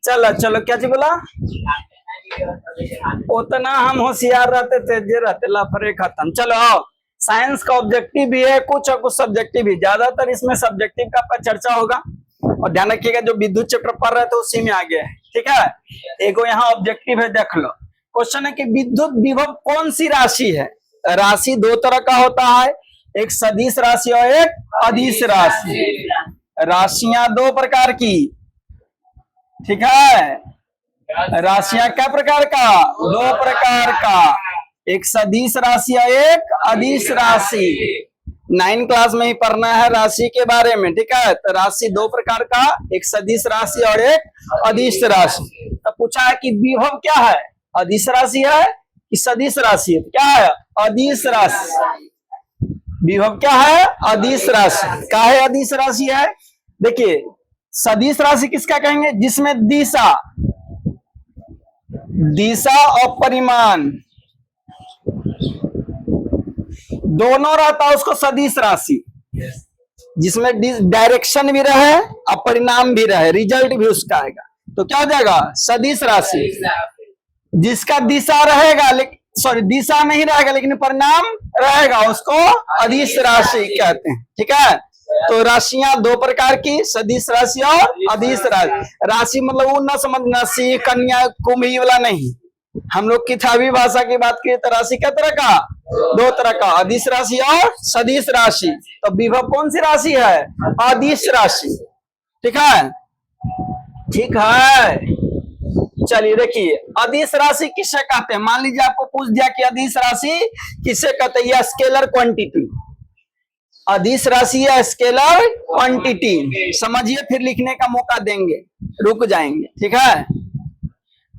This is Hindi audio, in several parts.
चलो चलो, क्या चीज बोला? उतना हम होशियार रहते थे जे रहते लाफरे खत्म। चलो आओ, साइंस का ऑब्जेक्टिव भी है कुछ और कुछ सब्जेक्टिव भी, ज्यादातर इसमें सब्जेक्टिव का आपका चर्चा होगा। और ध्यान रखिएगा जो विद्युत चैप्टर पढ़ रहे थे उसी में आ गया है, ठीक है। एक यहाँ ऑब्जेक्टिव है, देख लो। क्वेश्चन है कि विद्युत विभव कौन सी राशि है? राशि दो तरह का होता है, एक सदिश राशि और एक अदिश राशि। राशियां दो प्रकार की, ठीक है। राशियां क्या प्रकार का? दो प्रकार का, एक सदिश राशि और एक अदिश राशि। 9 क्लास में ही पढ़ना है राशि के बारे में, ठीक है। तो राशि दो प्रकार का, एक सदिश राशि और एक अदिश राशि। तो पूछा है कि विभव क्या है? अदिश राशि है कि सदिश राशि है? क्या है? अदिश राशि। विभव क्या है? अदिश राशि। क्या है? अदिश राशि है। देखिए, सदिश राशि किसका कहेंगे? जिसमें दिशा और परिमाण दोनों रहता है, उसको सदिश राशि। जिसमें डायरेक्शन भी रहे और परिणाम भी रहे, रिजल्ट भी उसका आएगा, तो क्या हो जाएगा? सदिश राशि। जिसका दिशा रहेगा लेकिन दिशा नहीं रहेगा लेकिन परिणाम रहेगा, उसको अदिश राशि कहते हैं, ठीक है। तो राशियां दो प्रकार की, सदिश राशि और अदिश राशि। राशि मतलब वो न समझना सी कन्या कुंभी वाला नहीं, हम लोग किताबी भाषा की बात करें तो राशि क्या तरह का? दो तरह का, अदिश राशि और सदिश राशि। तो विभव कौन सी राशि है? अदिश राशि, ठीक है। ठीक है, चलिए देखिए, अदिश राशि किससे कहते हैं? मान लीजिए आपको पूछ दिया कि अदिश राशि किससे कहते हैं, या स्केलर क्वांटिटी। अदिश राशि या स्केलर क्वांटिटी समझिए, फिर लिखने का मौका देंगे, रुक जाएंगे, ठीक है।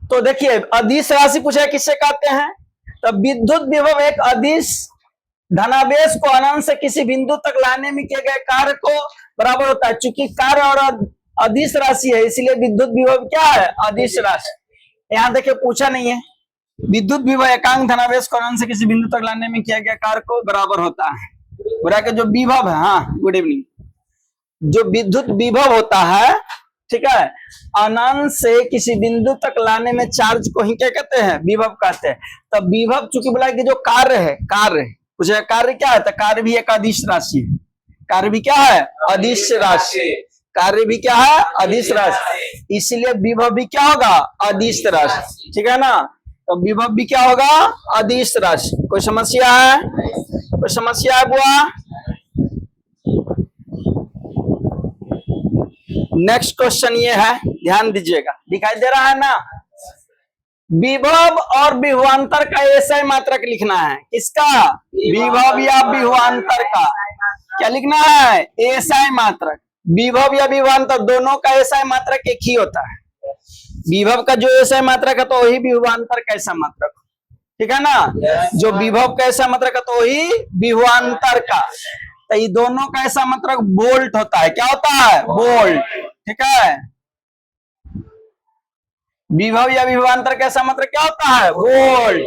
तो देखिए, अदिश राशि पूछा किससे कहते हैं? तो विद्युत विभव एक अदिश धनावेश को अनंत से किसी बिंदु तक लाने में किए गए कार्य को बराबर होता है। चूंकि कार्य और अदिश राशि है इसलिए विद्युत विभव क्या है? अदिश राशि। यहाँ देखिए पूछा नहीं है, विद्युत विभव एकांक धनावेश को अनंत से किसी बिंदु तक लाने में किया गया कार्य को बराबर होता है। बुरा के जो विभव है, हाँ गुड इवनिंग, जो विद्युत विभव होता है, ठीक है, अनंत से किसी बिंदु तक लाने में चार्ज को ही क्या कहते हैं? विभव कहते हैं। तो विभव चूंकि बोला कि जो कार्य है, पूछे कार्य क्या है? तो कार्य भी एक अदिश राशि है। कार्य भी क्या है? अदिश राशि। कार्य भी क्या है? अदिश राशि। इसलिए विभव भी क्या होगा? अदिश राशि, ठीक है ना। तो विभव भी क्या होगा? अदिश राशि। कोई समस्या है? कोई समस्या है बुआ? नेक्स्ट क्वेश्चन ये है, ध्यान दीजिएगा, दिखाई दे रहा है ना। विभव और विभवांतर का एसआई मात्रक लिखना है। किसका? विभव या विभवांतर का क्या लिखना है? एसआई मात्रक। विभव या विभवांतर दोनों का एसआई मात्रक एक ही होता है। विभव का जो एसआई मात्रक है तो वही विभवांतर का एसआई मात्रक, ठीक है ना। जो विभव का एसआई मात्रक है तो वही विभवांतर का। तो ये दोनों का ऐसा मात्रक वोल्ट होता है। क्या होता है? वोल्ट, ठीक है। विभव या विभवांतर का ऐसा मात्रक क्या होता है? वोल्ट।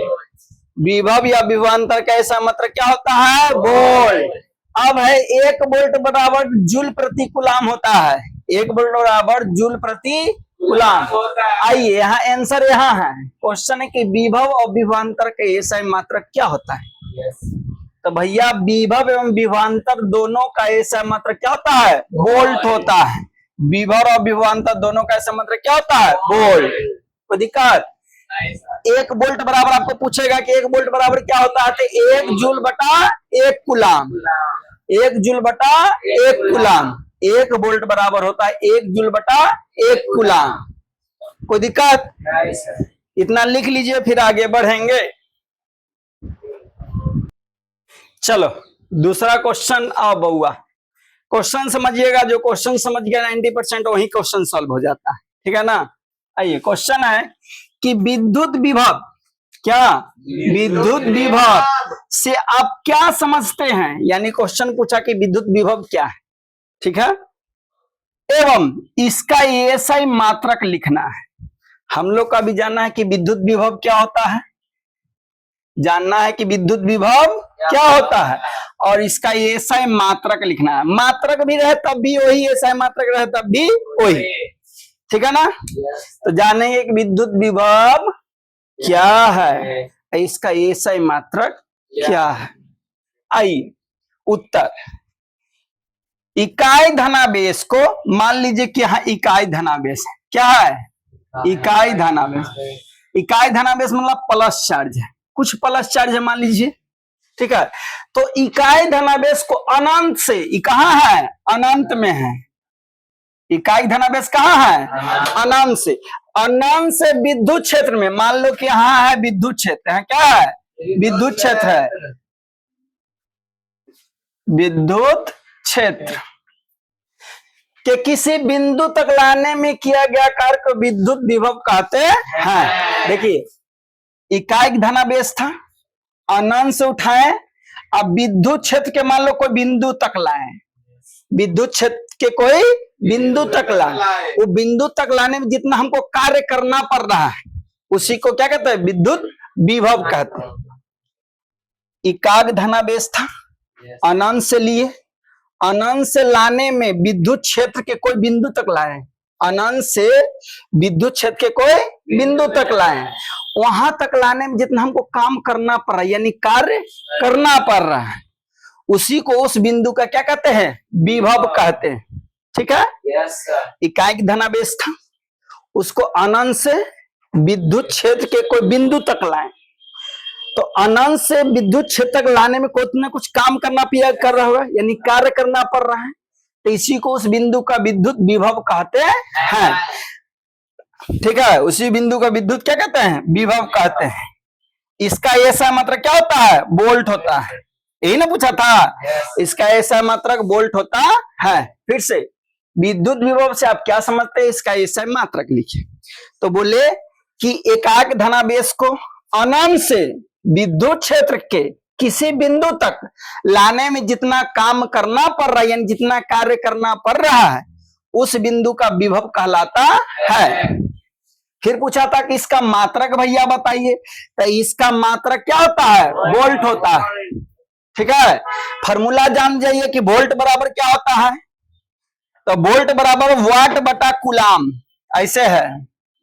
विभव या विभवांतर का ऐसा मात्रक क्या होता है? वोल्ट। अब है 1 वोल्ट बराबर जूल प्रति कूलाम होता है। 1 वोल्ट बराबर जूल प्रति कूलाम। आइए यहाँ आंसर यहाँ है। क्वेश्चन है कि विभव और विभवांतर का एसआई मात्रक क्या होता है? तो भैया विभव एवं विभवांतर दोनों का एसआई मात्रक क्या होता है? वोल्ट होता है। विभव और विभवांतर दोनों का एसआई मात्रक क्या होता है? वोल्ट। कोई दिक्कत? 1 वोल्ट बराबर आपको पूछेगा कि 1 वोल्ट बराबर क्या होता है? तो 1 जूल बटा 1 कूलाम। 1 जूल बटा 1 कूलाम। 1 वोल्ट बराबर होता है 1 जूल बटा 1 कूलाम। कोई दिक्कत? इतना लिख लीजिए, फिर आगे बढ़ेंगे। चलो दूसरा क्वेश्चन आओ बउआ। क्वेश्चन समझिएगा, जो क्वेश्चन समझ गया 90% वही क्वेश्चन सॉल्व हो जाता है, ठीक है ना। आइए, क्वेश्चन है कि विद्युत विभव, क्या विद्युत विभव से आप क्या समझते हैं? यानी क्वेश्चन पूछा कि विद्युत विभव क्या है, ठीक है, एवं इसका एसआई मात्रक लिखना है। हम लोग का भी जानना है कि विद्युत विभव क्या होता है, जानना है कि विद्युत विभव क्या होता है, और इसका एसआई मात्रक लिखना है। मात्रक भी रहे तब भी वही, एसआई मात्रक रहे तब भी वही। ठीक है ना। तो जानेंगे कि विद्युत विभव क्या है, इसका एसआई मात्रक क्या है। आइए उत्तर, इकाई धनावेश को मान लीजिए कि यहाँ इकाई धनावेश है, क्या है, इकाई धनावेश। इकाई धनावेश मतलब प्लस चार्ज है, कुछ प्लस चार्ज है मान लीजिए, ठीक है। तो इकाई धनावेश को अनंत से, कहाँ है, अनंत में है। इकाई धनावेश कहाँ है, अनंत से। अनंत से विद्युत क्षेत्र में, मान लो कि यहाँ है विद्युत क्षेत्र है, क्या है, विद्युत क्षेत्र है, विद्युत क्षेत्र के किसी बिंदु तक लाने में किया गया कार्य को विद्युत विभव कहते हैं। देखिए इकाई धनावेश था, अनंत से उठाए, अब विद्युत क्षेत्र के मान लो कोई बिंदु तक लाए, विद्युत क्षेत्र के कोई बिंदु तक लाए, वो बिंदु तक लाने में जितना हमको कार्य करना पड़ रहा है उसी को क्या कहते हैं, विद्युत विभव कहते हैं। इकाई धनावेश था, अनंत से लिए, अनंत से लाने में विद्युत क्षेत्र के कोई बिंदु तक लाए, अनंत से विद्युत क्षेत्र के कोई बिंदु तक लाए, वहां तक लाने में जितना हमको काम करना पड़ रहा है यानी कार्य करना पड़ रहा है उसी को उस बिंदु का क्या कहते हैं, विभव कहते हैं। ठीक है, इकाई धनावेश था, उसको अनंत से विद्युत क्षेत्र के कोई बिंदु तक लाए, तो अनंत से विद्युत क्षेत्र तक लाने में कुछ ना कुछ काम करना कर रहा होगा यानी कार्य करना पड़ रहा है, तो इसी को उस बिंदु का विद्युत विभव कहते हैं। ठीक है, उसी बिंदु का विद्युत क्या कहते हैं, विभव कहते हैं। इसका ऐसा मात्रक क्या होता है, वोल्ट होता है, यही ना पूछा था। इसका ऐसा मात्रक वोल्ट होता है। फिर से विद्युत विभव से आप क्या समझते हैं, इसका ऐसा मात्रक लिखिए। तो बोले कि एकाक धनावेश को अनंत से विद्युत क्षेत्र के किसी बिंदु तक लाने में जितना काम करना पड़ रहा है यानी जितना कार्य करना पड़ रहा है उस बिंदु का विभव कहलाता है। फिर पूछा था कि इसका मात्रक भैया बताइए, तो इसका मात्रक क्या होता है, वोल्ट होता है। ठीक है, फॉर्मूला जान जाइए कि वोल्ट बराबर क्या होता है, तो वोल्ट बराबर वाट बटा कूलाम, ऐसे है,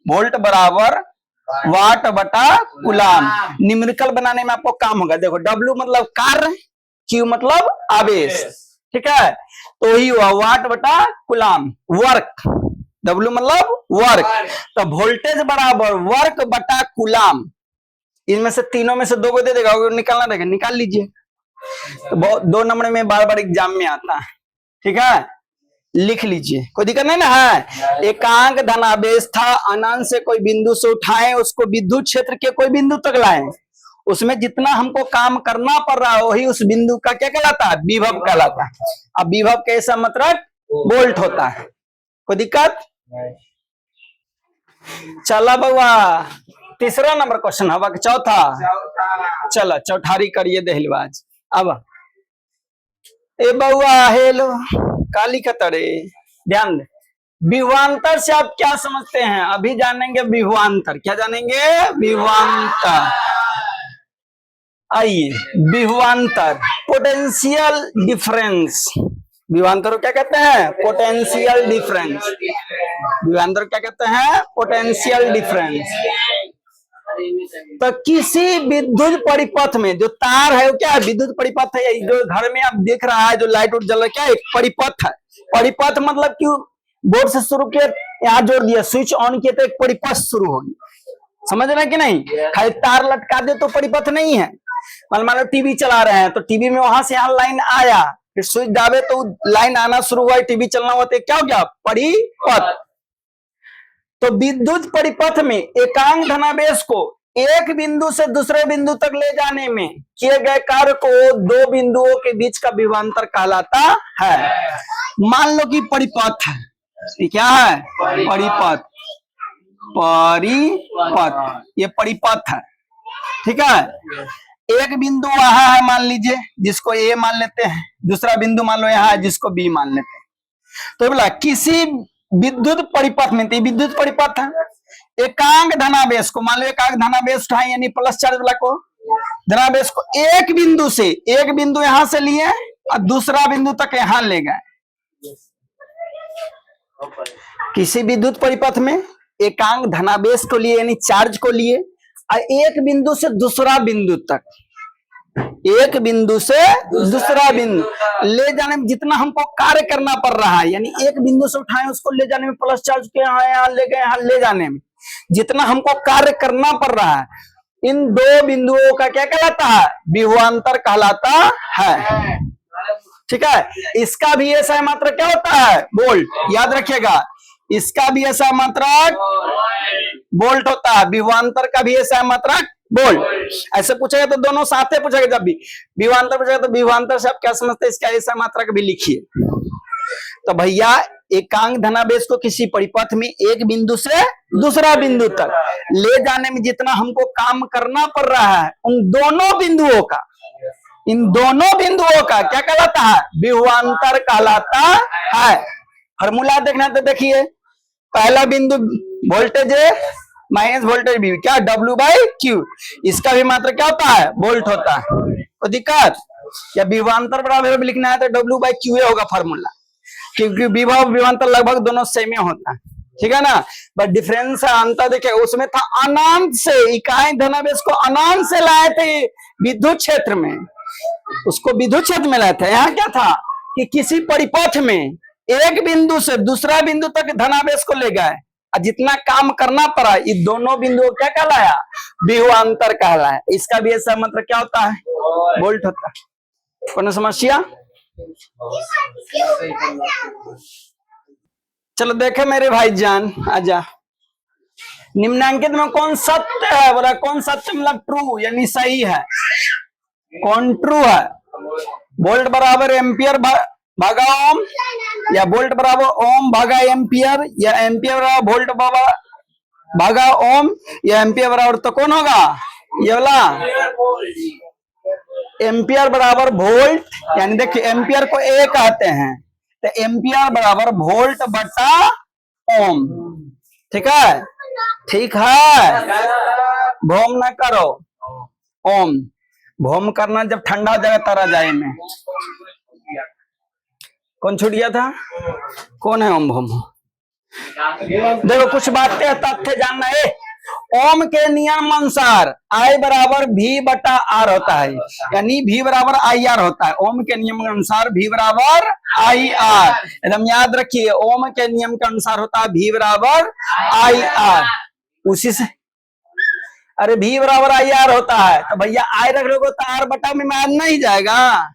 वोल्ट बराबर वाट बटा कूलाम। न्यूमेरिकल बनाने में आपको काम होगा, देखो W मतलब कार्य, Q मतलब आवेश, ठीक है, तो ही हुआ वाट बटा कूलाम, वर्क, W मतलब वर्क, तो वोल्टेज बराबर वर्क बटा कूलाम। इनमें से तीनों में से दो को दे देगा, निकालना रहेगा, निकाल लीजिए। तो 2 नंबर में बार बार एग्जाम में आता है, ठीक है, लिख लीजिए, कोई दिक्कत नहीं ना है। एकांक धनावेश था, अनंत से कोई बिंदु से उठाए, उसको विद्युत क्षेत्र के कोई बिंदु तक लाए, उसमें जितना हमको काम करना पड़ रहा है वही उस बिंदु का क्या कहलाता है, विभव कहलाता है। अब विभव कैसा मात्रक वोल्ट होता है, कोई दिक्कत। चला बउआ, तीसरा नंबर क्वेश्चन हवा के चौथा, चलो चौठारी करिए दहलवाज। अब ए बउआ हेलो काली कतरे, ध्यान दे, विभवांतर से आप क्या समझते हैं, अभी जानेंगे विभवांतर। क्या जानेंगे, विभवांतर। आइए, विभवांतर पोटेंशियल डिफरेंस, विभवांतर को क्या कहते हैं, पोटेंशियल डिफरेंस। विभवांतर क्या कहते हैं, पोटेंशियल डिफरेंस। तो किसी विद्युत परिपथ में जो तार है वो क्या है, विद्युत परिपथ है, जो घर में आप देख रहा है जो लाइट उठ जल रहा है क्या है, एक परिपथ है। परिपथ मतलब कि बोर्ड से शुरू किया, यहाँ जोड़ दिया, स्विच ऑन किया तो एक परिपथ शुरू होगी, समझ रहे हैं कि नहीं। खाली तार लटका दे तो परिपथ नहीं है। मान लो टीवी चला रहे हैं तो टीवी में वहां से यहाँ लाइन आया, फिर स्विच दाबे तो लाइन आना शुरू हुआ, टीवी चलना हुआ, तो क्या हो गया, परिपथ। तो विद्युत परिपथ में एकांक धनावेश को एक बिंदु से दूसरे बिंदु तक ले जाने में किए गए कार्य को दो बिंदुओं के बीच का विभवांतर कहलाता है। मान लो कि परिपथ है, ये क्या है, परिपथ, परिपथ, ये परिपथ है, ठीक है। एक बिंदु वहां है मान लीजिए जिसको ए मान लेते हैं, दूसरा बिंदु मान लो यहाँ है जिसको बी मान लेते हैं। तो बोला किसी विद्युत परिपथ में, विद्युत परिपथ है, एकांक धनावेश को, मान लो एकांक धनावेश उठाए यानी प्लस चार्ज वाला को, धनावेश को एक बिंदु से, एक बिंदु यहां से लिए और दूसरा बिंदु तक यहां ले गए, किसी विद्युत परिपथ में एकांक धनावेश को लिए यानी चार्ज को लिए एक बिंदु से दूसरा बिंदु तक, एक बिंदु से दूसरा बिंदु ले जाने में जितना हमको कार्य करना पड़ रहा है, यानी एक बिंदु से उठाए उसको ले जाने में प्लस चार्ज के यहाँ ले गए, यहाँ ले जाने में जितना हमको कार्य करना पड़ रहा है, इन दो बिंदुओं का क्या कहलाता है? विभवांतर कहलाता है। ठीक है, इसका भी ऐसा मात्रक क्या होता है? वोल्ट। याद रखिएगा, इसका भी ऐसा मात्रक वोल्ट होता है, विभवांतर का भी ऐसा मात्रक वोल्ट। ऐसे पूछेगा तो दोनों साथ ही पूछेगा, जब भी विभवांतर पूछेगा तो विभवांतर से आप क्या समझते हैं, इसका ऐसा मात्रक भी लिखिए। तो भैया एकांक धनावेश को किसी परिपथ में एक बिंदु से दूसरा बिंदु तक ले जाने में जितना हमको काम करना पड़ रहा है, उन दोनों बिंदुओं का, इन दोनों बिंदुओं का क्या कहलाता है? विभवांतर कहलाता है। फॉर्मूला देखना तो देखिए, पहला बिंदु वोल्टेज है माइनस वोल्टेज भी, क्या? W/Q। इसका भी मात्रा क्या होता है? वोल्ट होता है। कोई दिक्कत? या विभवांतर बराबर भी लिखना है तो W/Q होगा फॉर्मूला, क्योंकि विभव विभवांतर लगभग दोनों सेम होता है। ठीक है ना, बट डिफरेंस अंतर देखिए, उसमें था अनंत से, इकाई धनावेश को अनंत से लाए थे विद्युत क्षेत्र में, उसको विद्युत क्षेत्र में लाए थे। यहाँ क्या था कि किसी परिपथ में एक बिंदु से दूसरा बिंदु तक धनावेश को ले गए, जितना काम करना पड़ा, ये दोनों बिंदुओं क्या कहलाया? विभवांतर कहलाया। इसका भी ऐसा मतलब क्या होता है? वोल्ट होता है। कौन समस्या? चलो देखे मेरे भाईजान, आजा। निम्नांकित में कौन सत्य है? बोला कौन सत्य मतलब ट्रू, यानी सही है। कौन ट्रू है? वोल्ट बराबर एम्पियर भागा ओम, या वोल्ट बराबर ओम भागा एम्पियर, या एम्पियर बराबर वोल्ट भागा ओम, या एम्पियर बराबर, तो कौन होगा? ये वाला एम्पियर बराबर वोल्ट, यानी देखिए एम्पियर को ए कहते हैं, तो एम्पियर बराबर वोल्ट बटा ओम। ठीक है, ठीक है, भोम ना करो। ओम भोम करना जब ठंडा हो जाएगा तारा जाए में। कौन छूट गया था? कौन है ओम भोम? देखो कुछ बातें तथ्य जानना है। ओम के नियम अनुसार I बराबर V बटा R होता है, यानी V बराबर IR होता है। ओम के नियम के अनुसार V बराबर IR, एकदम याद रखिए, ओम के नियम के अनुसार होता है V बराबर IR। उसी से अरे V बराबर IR होता है, तो भैया I रख लोगे तो R बटा में मान नहीं जाएगा।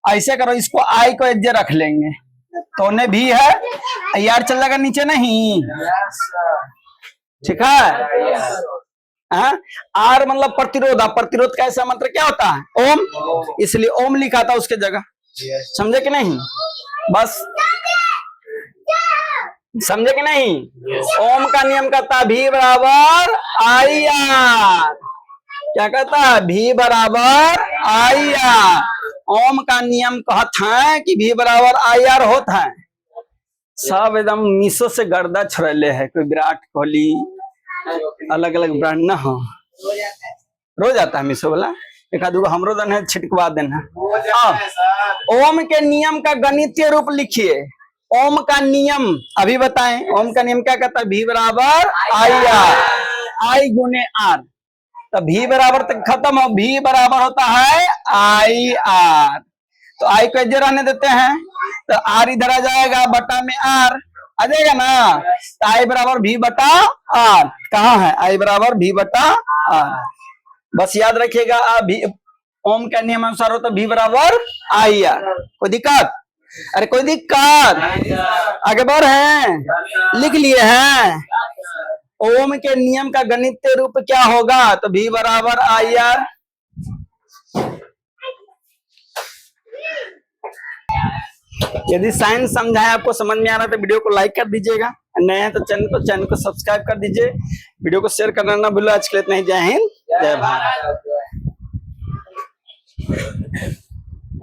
ऐसे करो, इसको I को एज रख लेंगे तो उन्हें भी है, IR चल जाएगा नीचे नहीं। ठीक है, आर मतलब प्रतिरोध, प्रतिरोध का ऐसा मंत्र क्या होता है? ओम, इसलिए ओम लिखा था उसके जगह। समझे कि नहीं? बस समझे कि नहीं? ओम का नियम कहता है V बराबर IR। क्या कहता है? V बराबर IR। ओम का नियम कहता है कि V बराबर IR होता है। सब एकदम मीशो से गर्दा छुड़ले है, कोई विराट कोहली अलग अलग ब्रांड ना हो, रोज आता है मीशो वाला, एक आध हमरो दन है छिटकवा देना। ओम के नियम का गणितीय रूप लिखिए। ओम का नियम अभी बताएं, ओम का नियम क्या कहता है? V बराबर IR, I गुने R, तो V बराबर तक खत्म हो, V बराबर होता है IR, तो I को इधर रहने देते हैं, तो R इधर आ जाएगा, बटा में R आ जाएगा ना, तो I बराबर V बटा R। कहाँ है? I बराबर V बटा R। बस याद रखिएगा, ओम के नियम अनुसार होता है V बराबर IR। कोई दिक्कत? अरे कोई दिक्कत? आगे बढ़ हैं, लिख लिए हैं। ओम के नियम का गणितीय रूप क्या होगा? तो V बराबर IR। यदि साइंस समझाए आपको समझ में आ रहा है तो वीडियो को लाइक कर दीजिएगा, नए हैं तो चैनल को सब्सक्राइब कर दीजिए, वीडियो को शेयर करना ना भूलो। आज के लिए इतना ही। जय हिंद, जय भारत।